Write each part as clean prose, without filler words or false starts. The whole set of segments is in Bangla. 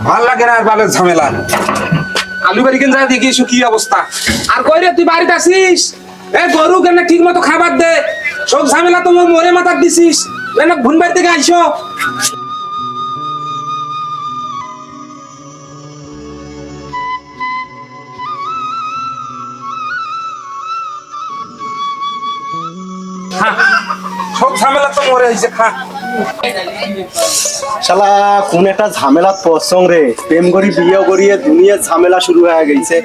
ভাল লাগে না আর বালের ঝামেলা। আলু বাড়ি কেন যায় দেখি এসো কি অবস্থা। আর কই রে তুই বাড়িতে আসিস? এ গরু কেন ঠিক মতো খাবার দে। সব ঝামেলা তো মোরে মাথার দিছিস। না ভুন বাড়ি থেকে আইসো। সব ঝামেলা তো মরে আইছে খা। শালা কোন একটা ঝামেলা পছন্দ রে, প্রেম করি বিয়ে করিয়ে দুনিয়ার ঝামেলা শুরু হয়ে গেছে।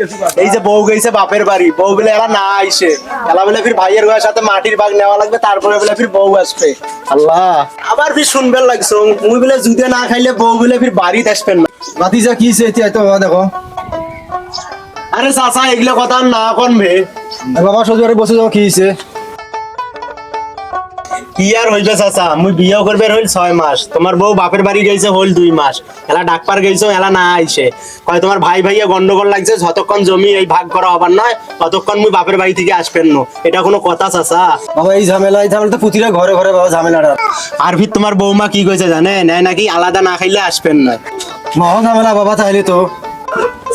এই যে বউ গেছে বাপের বাড়ি, বউ বলে এরা না আইসে, এলা বলে ফির ভাইয়ের ঘরের সাথে মাটির ভাগ নেওয়া লাগবে, তারপরে বলে ফির বউ আসবে। আল্লাহ, আবার ফির শুনবেন লাগছো মুই বলে জুতে না খাইলে বউ বলে ফির বাড়িতে আসবেন না। ভাতিজা কি হয়েছে তো বাবা দেখো। আরে চাচা এগুলো কথা না কনবে। বাবা সজবারে বসে যাও কি হয়েছে? কি আর হইবে চাচা, মুই বিয়ে করবে হইল 6 মাস, তোমার বউ বাপের বাড়ি গেছে হইল 2 মাস, এলা ডাকপার গেছো এলা না আইসে, কয় তোমার ভাই ভাইয়া গন্ডগোল লাগছে, যতক্ষণ জমি এই ভাগ করা হবার নয় ততক্ষণ মুই বাপের বাড়ি থেকে আসবেন না। এটা কোনো কথা চাচা? বাবা এই ঝামেলা তো প্রতিটা ঘরে ঘরে বাবা ঝামেলাটা। আর ফির তোমার বৌমা কি কইছে জানেন, নাকি আলাদা না খাইলে আসবেন না। মহা ঝামেলা বাবা, তাইলে তো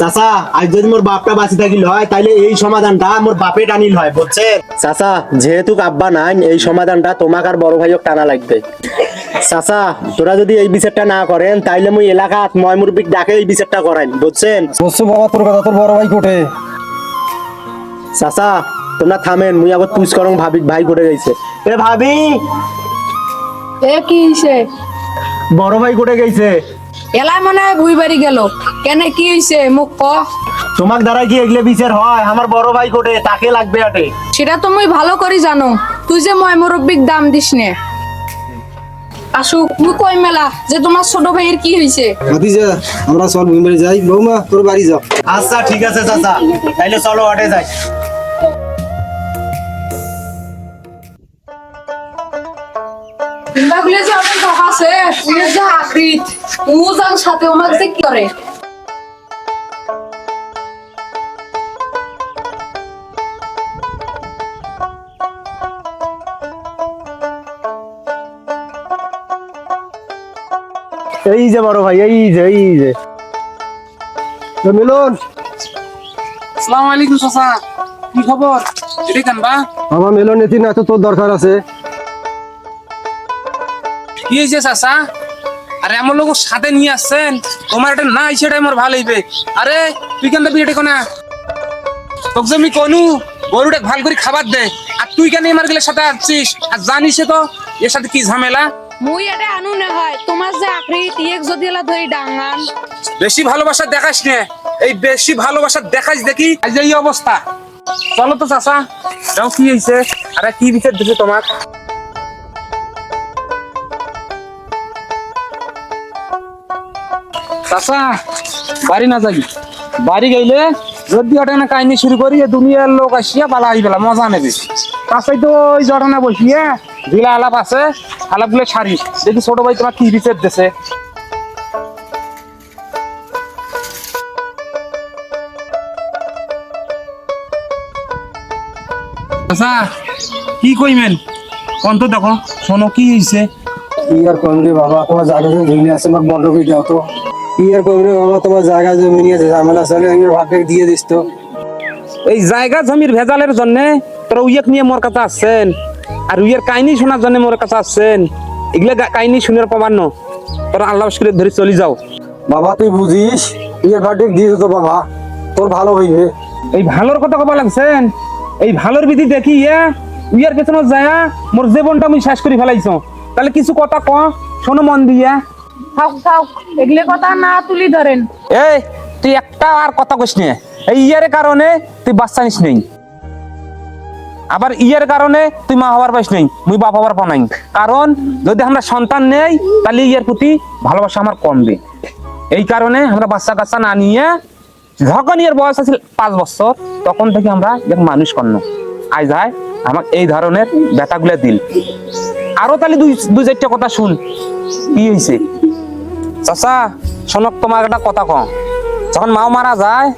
চাচা আজ যদি মোর বাপটা বাঁচি থাকিল হয় তাইলে এই সমাধানটা মোর বাপে টানিল হয়, বুঝছেন চাচা? যেহেতু আব্বা নাই, এই সমাধানটা তোমাক আর বড় ভাইও টানা লাগবে। চাচা তোরা যদি এই বিচারটা না করেন তাইলে মুই এলাকাত ময় মুরব্বিক ডাকে এই বিচারটা করেন, বুঝছেন? বলছো বাবা তোর কথা, তোর বড় ভাই কোটে? চাচা তোমরা থামেন, মুই আবার তুজ করং ভাবি ভাই করে গেছে। এ ভাবি, এ কি হইছে? বড় ভাই করে গেছে। এলাই মনে হয় ভুই বাড়ি গেল। কেন কি হইছে মুখ ক? তোমাক দ্বারা কি এগুলো বিচার হয়? আমার বড় ভাই কোটে, তাকে লাগবে আটে। সেটা তুমি ভালো করে জানো, তুই যে ময় মুরব্বিক দাম দিস নে। আসুক মুই কই মেলা যে তোমার ছোট ভাইয়ের কি হইছে। ভাতিজা আমরা চল বাড়ি যাই, বৌমা তোর বাড়ি যাও। আচ্ছা ঠিক আছে চাচা, তাইলে চলো আটে যাই। কিংবা গুলো যে অনেক টাকা আছে, তুই যে আকৃত ও যার সাথে ওনার যে কি করে। এই যে বড় ভাই, এই যে মিলন, আসসালামু আলাইকুম চাচা, কি খবর? এটি কেন বা? বাবা মিলন এতি না তো তোর দরকার আছে। কি হয়েছে চাচা? আরে আমার লোক সাথে নিয়ে আসছেন, তোমার এটা না সেটাই আমার ভালো হইবে। আরে তুই কেন বিয়েটা কোনা? তোকে যে আমি কোনু গরুটা ভাল করে খাবার দে, আর তুই কেন আমার গেলে সাথে আসছিস? আর জানিস তো এর সাথে কি ঝামেলা। মুই এটা আনু না হয় তোমার যে আকৃত এক যদি এলা ধরি ডাঙ্গান। বেশি ভালোবাসা দেখাস না, এই বেশি ভালোবাসা দেখাস দেখি আজ এই অবস্থা। চলো তো চাচা, যাও কি হয়েছে? আরে কি বিচার দিছে তোমার? চাচা বাড়ি না যাবি, বাড়ি গেলে যদি ঘটনা কাহিনী শুরু করি দুনিয়ার লোক আসিয়া পালা আই পেলা মজা নেবে। তাছাই তো ওই ঘটনা বসিয়ে দিলা আলাপ আছে, আলাপ গুলো ছাড়ি দেখি ছোট ভাই তোমার কি বিচার দিছে। চাচা কি কইমেন কোন তো দেখো, শোনো কি হয়েছে। কি আর করবি রে বাবা, তোমার জায়গা জমি আছে, আমার বন্ধ করে দাও তো। কি আর করবি রে বাবা, তোমার জায়গা জমি নিয়ে ঝামেলা চলে, আমি ভাগে দিয়ে দিস তো। এই জায়গা জমির ভেজালের জন্য তোরা উইয়াক নিয়ে মোর কাছে আসছেন, আর উইয়ের কাহিনী শোনার জন্য মোর কাছে আসছেন। এগুলা কাহিনী শুনে পাবার না, তোরা আল্লাহ করে ধরে চলে যাও। বাবা তুই বুঝিস, ইয়ে ভাগে দিয়ে তো বাবা, তোর ভালো হইবে। এই ভালোর কথা কবা লাগছেন, এই ভালোর বিধি দেখি উইয়ার পেছনে যায় মোর জীবনটা আমি শেষ করে ফেলাইছো। তাহলে কিছু কথা ক, শোনো মন দিয়া। থাক থাক এগুলো কথা না তুলি ধরেন। এই তুই একটা আর কথা কইস না, এই ইয়ার কারণে তুই বাচ্চা নিস নেই, আবার ইয়ার কারণে তুই মা হওয়ার পাইস নেই, মুই বাপ হওয়ার পা নাই। কারণ যদি আমরা সন্তান নেই তাহলে ইয়ার প্রতি ভালোবাসা আমার কমবে। এই কারণে আমরা বাচ্চা কাচ্চা না নিয়ে যখন এর বয়স আছে 5 বছর তখন থেকে আমরা মানুষ করলো আজ যায় আমার এই ধরনের ব্যথাগুলো দিল। আরো তাহলে দুই চারটা কথা শুন কি হয়েছে। চাচা শোনক, তোমার একটা কথা কম, যখন মাও মারা যায়,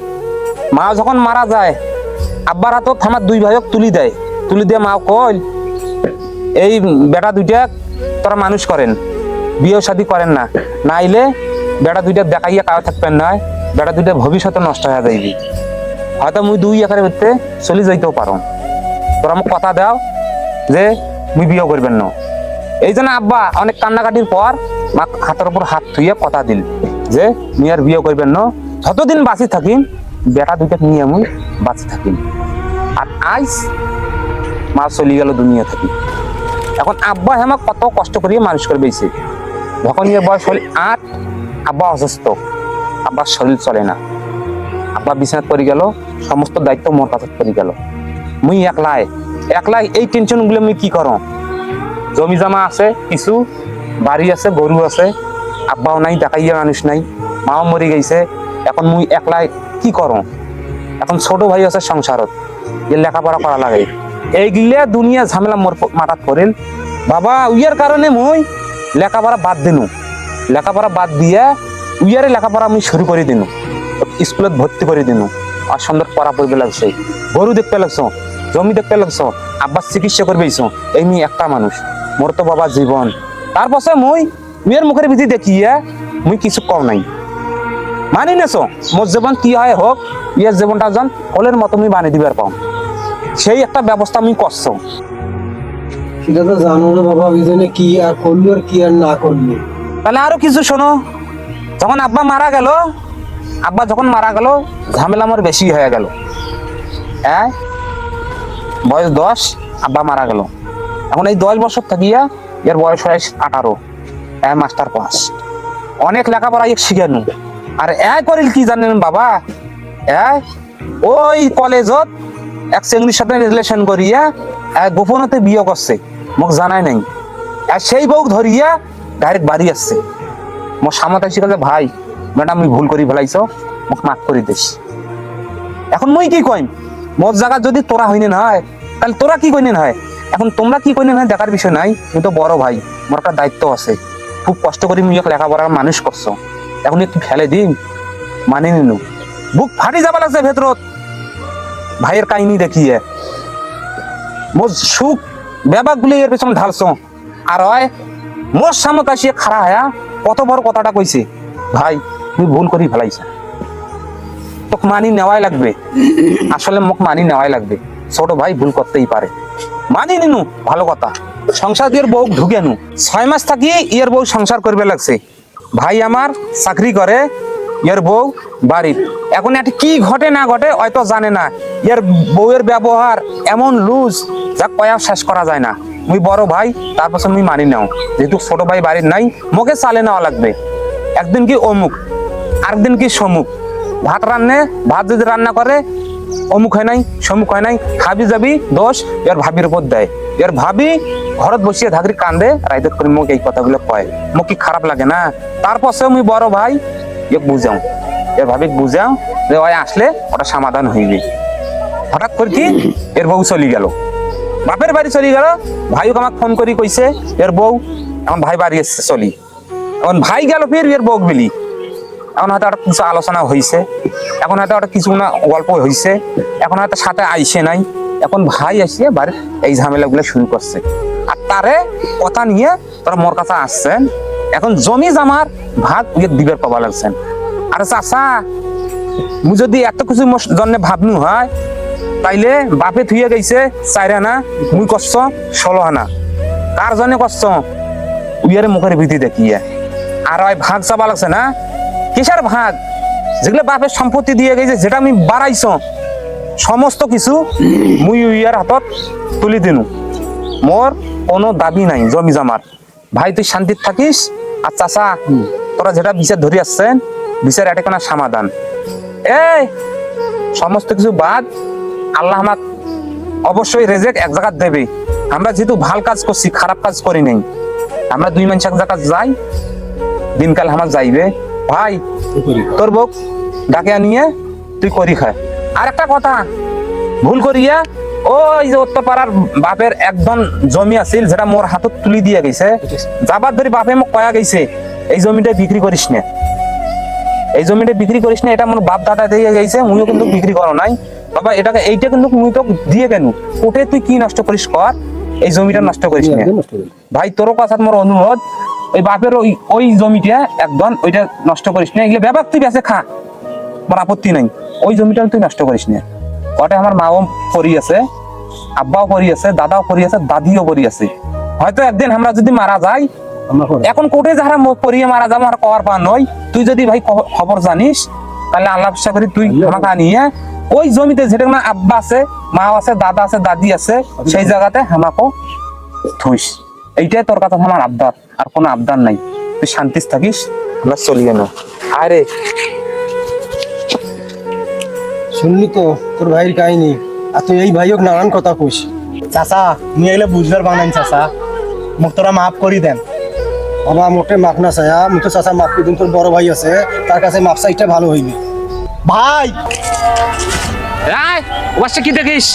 মা যখন মারা যায় আব্বার হাতত আমার 2 ভাইক তুলি দেয়, তুলি দিয়ে মাও কইল এই বেটা দুইটা তোরা মানুষ করেন, বিয়ে শাদী করেন না, নাইলে বেটা দুইটা দেখাইয়া কারো থাকবেন না, বেটা দুইটা ভবিষ্যতে নষ্ট হয়ে যাইবি। হয়তো মুই 2 একারে ভিতরে চলে যাইতেও পারো। তোরা আমাকে কথা দাও যে মুই বিয়ে করবেন না। এই জন্য আব্বা অনেক কান্নাকাটির পর মা হাতের উপর হাত থুইয়া কথা দিল যে মুই আর বিয়ে করবেন না, যতদিন বাঁচি থাকিম বেটা দুইটা নিয়ে মুই বাঁচি থাকিম। আর আইস মা চলে গেল দুনিয়া থেকে। এখন আব্বা আমাকে কত কষ্ট করিয়ে মানুষ করে বেঁচে, যখন এর বয়স হল 8, আব্বা অসুস্থ, আব্বার শরীর চলে না, আব্বা বিছানাত পড়ে গেল, সমস্ত দায়িত্ব মোর কাছে পড়ে গেল। মুই একলাই এই টেনশন গুলো মুই কি করো? জমি জমা আছে কিছু, বাড়ি আছে, গরু আছে, আব্বাও নাই, দেখাইয়া মানুষ নাই, মাও মরে গেছে। এখন মুই একলাই কি করো? এখন ছোট ভাই আছে সংসারত, এর লেখাপড়া করা লাগে। এইগুলা দুনিয়া ঝামেলা মোর মাথাত পড়িল। বাবা উইয়ার কারণে মুই লেখাপড়া বাদ দিনু, লেখাপড়া বাদ দিয়ে উইয়ারে লেখাপড়া আমি শুরু করে দিনু, স্কুলত ভর্তি করে দিনু। আর সুন্দর পড়া পড়বে লাগছে, গরু দেখতে লাগছো, জমি দেখতে লাগছো, আব্বার চিকিৎসা করবেইছো। এই মুই একটা মানুষ, মোর তো বাবা জীবন। তারপরে মুই মেয়ের মুখের ভিতরে দেখিয়ে মুই কিছু কম নাই, মানি নেছো মোর জীবন কি হয় হোক, ইয়ার জীবনটা যেন হলের মতো আমি বানিয়ে দিবার পাও, সেই একটা ব্যবস্থা আমি করছো। সেটা তো জানো না বাবা, ওই জন্য কি আর করলো আর কি আর না করলো। তাহলে আরো কিছু শোনো, যখন আব্বা মারা গেল, আব্বা যখন মারা গেল ঝামেলা আমার বেশি হয়ে গেল। হ্যাঁ, বয়স 10, আব্বা মারা গেল। এখন এই 10 বছর থাকিয়া এর বয়স হয় 18, মাস্টার পাস, অনেক লেখাপড়া শিখানো। আর করিল কি জানেন বাবা, ওই কলেজত এক চেংড়ির সাথে রিলেশন করিয়া গোপনতে বিয়ে করছে, মোক জানাই নাই। আর সেই বউ ধরিয়া ডাইরেক্ট বাড়ি আসছে। মোর সামনে এসে গেছে, ভাই ম্যাডাম আমি ভুল করি ফেলাইছ, মোক মাফ করে দিস। এখন মুই কি কইম? মোর জায়গা যদি তোরা হইনি না হয়, তাহলে তোরা কি কইনি হয়? এখন তোমরা কি কইনি হয় দেখার বিষয় নাই, তুমি তো বড় ভাই, মোর একটা দায়িত্ব আছে। খুব কষ্ট করি মুই লেখাপড়ার মানুষ করছো, এখন একটু ফেলে দিন, মানে নিনু। বুক ফাটি যাবা লাগছে ভেতরত ভাইয়ের কাহিনী দেখিয়ে। মোর সুখ ব্যাপার গুলি এর পেছনে ঢালছো, আর হয় মোর সামনে আসিয়ে খাড়া হয়া কত বড় কথাটা কইছে, ভাই তুই ভুল করি ফেলাইছ, তোকে মানি নেওয়াই লাগবে। আসলে মোক মানি নেওয়াই লাগবে, ছোট ভাই ভুল করতেই পারে, মানি নিনু, ভালো কথা। সংসার দিয়ে বউ ঢুকে নু 6 মাস থাকি ইয়ের বউ সংসার করবে লাগছে। ভাই আমার চাকরি করে, এর বউ বাড়ির। এখন একটা কি ঘটে না ঘটে হয়তো জানে না। এর বউয়ের ব্যবহার এমন লুজ যা কয়া শেষ করা যায় না। মুই বড় ভাই, তারপর মুই মানি নাও, যেহেতু ছোট ভাই বাড়ির নাই, মোকে চালে নেওয়া লাগবে। একদিন কি অমুক, আরেকদিন কি সমুক। ভাত ভাত যদি রান্না করে অমুক হয় নাই, সমুক হয় নাই, খাবি যাবি দোষ এর ভাবির উপর দেয়। এর ভাবি ঘরত বসিয়ে ধাকরি কান্দে, রাইদত করে মোক এই কথাগুলো কয়, মোক কি খারাপ লাগে না? তারপর মুই বড় ভাই বুঝাও, এর ভাবি বুঝাও যে ওই আসলে ওটা সমাধান হইবে। হঠাৎ করে কি এর বউ চলে গেল, বাপের বাড়ি চলে গেল। ভাইকে আমাকে ফোন করি কইছে এর বউ এখন ভাই বাড়ি এসছে চলি। এখন ভাই গেল ফির এর বউ বিলি। এখন হয়তো একটা কিছু আলোচনা হয়েছে, এখন হয়তো একটা কিছু না গল্প হয়েছে, এখন হয়তো সাথে আইসে নাই। এখন ভাই আসিয়ে বাড়ির এই ঝামেলা গুলো শুরু করছে। আর তারে কথা নিয়ে তোরা মোর কাছে আসছেন, এখন জমি জামার ভাগ দিবের পাবা লাগছেন। আরে চাচা মুই যদি এত কিছু মোর জন্য ভাবনু হয়, তাইলে বাপে থুয়ে গেছে 4 আনা, মুই করছ 16 আনা। কার জন্য করছ? উইয়ারে মুখের ভীতি দেখিয়ে। আর ওই ভাগ চাবা লাগছে না, কিসের ভাগ? যেগুলো বাপের সম্পত্তি দিয়ে গেছে, যেটা আমি বাড়াইছ সমস্ত কিছু মুই উইয়ার হাতত তুলি দিনু। মোর কোনো দাবি নাই জমি জামার। ভাই তুই শান্তিত থাকিস। আর চাচা তোরা যেটা বিচার ধরে আসছেন, বিচার এটা কোনো সমাধান। এই সমস্ত কিছু বাদ, আল্লাহ আমাক অবশ্যই রেজেক এক জায়গা দেবে। আমরা যেহেতু ভাল কাজ করছি, খারাপ কাজ করি নাই, আমরা 2 মানুষ এক জায়গা যাই, দিনকাল আমার যাইবে। ভাই তোর বউ ডাকে নিয়ে তুই করি খায়। আর একটা কথা ভুল করিয়া ওই যে উত্তরপাড়ার বাপের একদম জমি আছিল, যেটা মোর হাতত তুলি দিয়ে গেছে, যাবার ধরে বাপে মোক কয়া গেছে এই জমিটা বিক্রি করিস না, এই জমিটা বিক্রি করিস না, এটা মোর বাপ দাদা দিয়ে গেছে, মুইও কিন্তু বিক্রি করো নাই বাবা। এটাকে এইটা কিন্তু মুই তো দিয়ে কেন, ওটে তুই কি নষ্ট করিস কর, এই জমিটা নষ্ট করিস না। ভাই তোর কাছে মোর অনুরোধ, ওই বাপের ওই ওই জমিটা একদম ওইটা নষ্ট করিস না, এগুলো ব্যাপার তুই বেঁচে খা, আমার আপত্তি নাই, ওই জমিটা তুই নষ্ট করিস না। ওটা আমার মাও পরি আছে, আব্বাও পরি আছে, দাদাও পরি আছে, দাদিও পরি আছে। হয়তো একদিন আমরা যদি মারা যাই, আমরা করে এখন কোর্টে যারা পরিয়ে মারা যাবো আর কবার পা নয়, তুই যদি ভাই খবর জানিস তাহলে আল্লাহ বিশ্বাস করি তুই আমাকে নিয়ে ওই জমিতে যেটা আমার আব্বা আছে, মা আছে, দাদা আছে, দাদি আছে, সেই জায়গাতে আমাকেও থুইস। এইটাই তোর কথা আমার আবদার, আর কোনো আবদার নাই। তুই শান্তিস থাকিস, আমরা চলিয়ে নো। আরে শুনলি তো তোর ভাইয়ের কাহিনী, আর তুই এই ভাইওক নানান কথা কইস। চাচা মুই এগুলো বুঝবার বানাইন চাচা, মোক তোরা মাফ করি দেন। বাবা মোটে মাফ না চাই, আমি তো চাচা মাফ করে দিন, তোর বড় ভাই আছে তার কাছে মাফ চাইটা ভালো হইবে। ভাই ওবাসে কি দেখিস?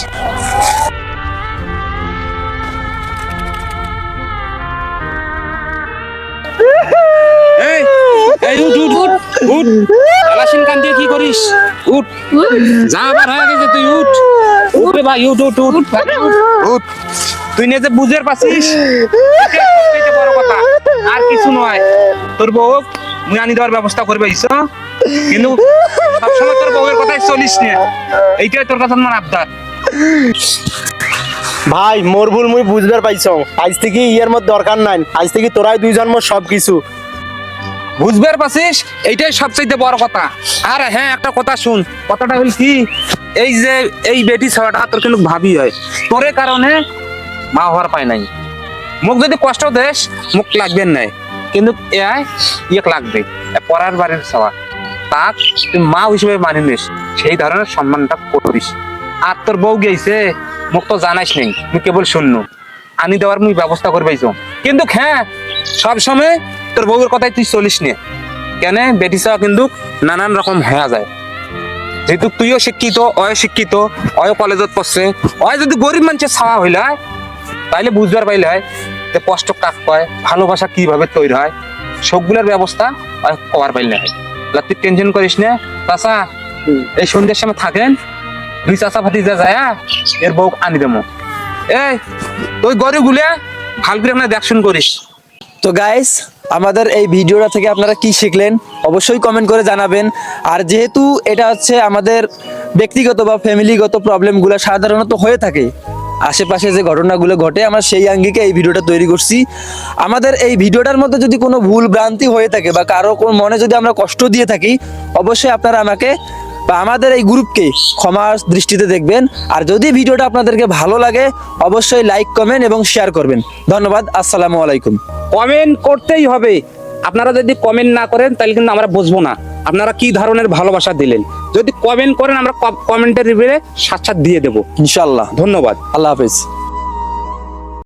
এই এই উঠ উঠ উঠ উঠ, আলাসিন কান দিয়ে কি করিস? উঠ, যা আবার হয়ে গেছে, তুই উঠ উঠ রে ভাই, উঠ উঠ উঠ উঠ। তুই নিজে বুঝের পাছিস, এটাই সবচেয়ে বড় কথা, আর কিছু নয়। তোর বউ মুই আনি দেওয়ার ব্যবস্থা করবে ইসো, কিন্তু সবসময় তোর বউয়ের কথাই চলিস না, এইটাই তোর কথা আমার আবদার। ভাই মোর ভুল মুই বুঝবার পাইছ, আজ থেকে ইয়ের মধ্যে দরকার নাই, আজ থেকে তোরাই দুইজন মোর সব কিছু। বুঝবার পাছিস, এইটাই সবচেয়ে বড় কথা। আর হ্যাঁ, একটা কথা শুন, কথাটা হল কি, এই যে এই বেটি ছাড়াটা তোর কিন্তু ভাবি হয়, তোর কারণে মা হওয়ার পায় নাই। মুখ যদি কষ্ট দেশ মুখ লাগবে নাই, কিন্তু ইয়ে লাগবে, পরার বাড়ির ছাওয়া, তাক তুই মা হিসেবে মানি নিস, সেই ধরনের সম্মানটা করিস। আর তোর বউ গেছে, মুখ তো জানাইস নেই, তুই কেবল শূন্য আনি দেওয়ার মুই ব্যবস্থা করবাইছ। কিন্তু হ্যাঁ, সবসময় তোর বউয়ের কথাই তুই চলিস নে, কেন বেটি ছাওয়া কিন্তু নানান রকম হয়ে যায়। যেহেতু তুইও শিক্ষিত, অয় শিক্ষিত, অয় কলেজত পড়ছে, অয় যদি গরিব মানুষের ছাওয়া হইলে হয়, তাইলে বুঝবার পাইলে হয় যে কষ্ট কাক কয়, ভালোবাসা কিভাবে তৈরি হয়, সবগুলোর ব্যবস্থা করার পাইলে হয়। তুই টেনশন করিস না চাচা, এই সন্ধ্যের সময় থাকেন দুই চাচা ফাটি যা যায়, এর বউ আনি দেবো। এই তুই গরিব গুলিয়া ভাল করে আপনার দেখশুন করিস। তো গাইস, আমাদের এই ভিডিওটা থেকে আপনারা কি শিখলেন অবশ্যই কমেন্ট করে জানাবেন। আর যেহেতু এটা হচ্ছে আমাদের ব্যক্তিগত বা ফ্যামিলিগত প্রবলেমগুলো সাধারণত হয়ে থাকে, আশেপাশে যে ঘটনাগুলো ঘটে, আমরা সেই আঙ্গিকে এই ভিডিওটা তৈরি করছি। আমাদের এই ভিডিওটার মধ্যে যদি কোনো ভুল ভ্রান্তি হয়ে থাকে বা কারো কোনো মনে যদি আমরা কষ্ট দিয়ে থাকি, অবশ্যই আপনারা আমাকে বা আমাদের এই গ্রুপকে ক্ষমার দৃষ্টিতে দেখবেন। আর যদি ভিডিওটা আপনাদেরকে ভালো লাগে, অবশ্যই লাইক, কমেন্ট এবং শেয়ার করবেন। ধন্যবাদ, আসসালামু আলাইকুম। কমেন্ট করতেই হবে, আপনারা যদি কমেন্ট না করেন তাহলে কিন্তু আমরা বুঝবো না আপনারা কি ধরনের ভালোবাসা দিলেন। যদি কমেন্ট করেন, আমরা কমেন্টের রিপ্লাই সাক্ষাৎ দিয়ে দেবো ইনশাআল্লাহ। ধন্যবাদ, আল্লাহ হাফেজ।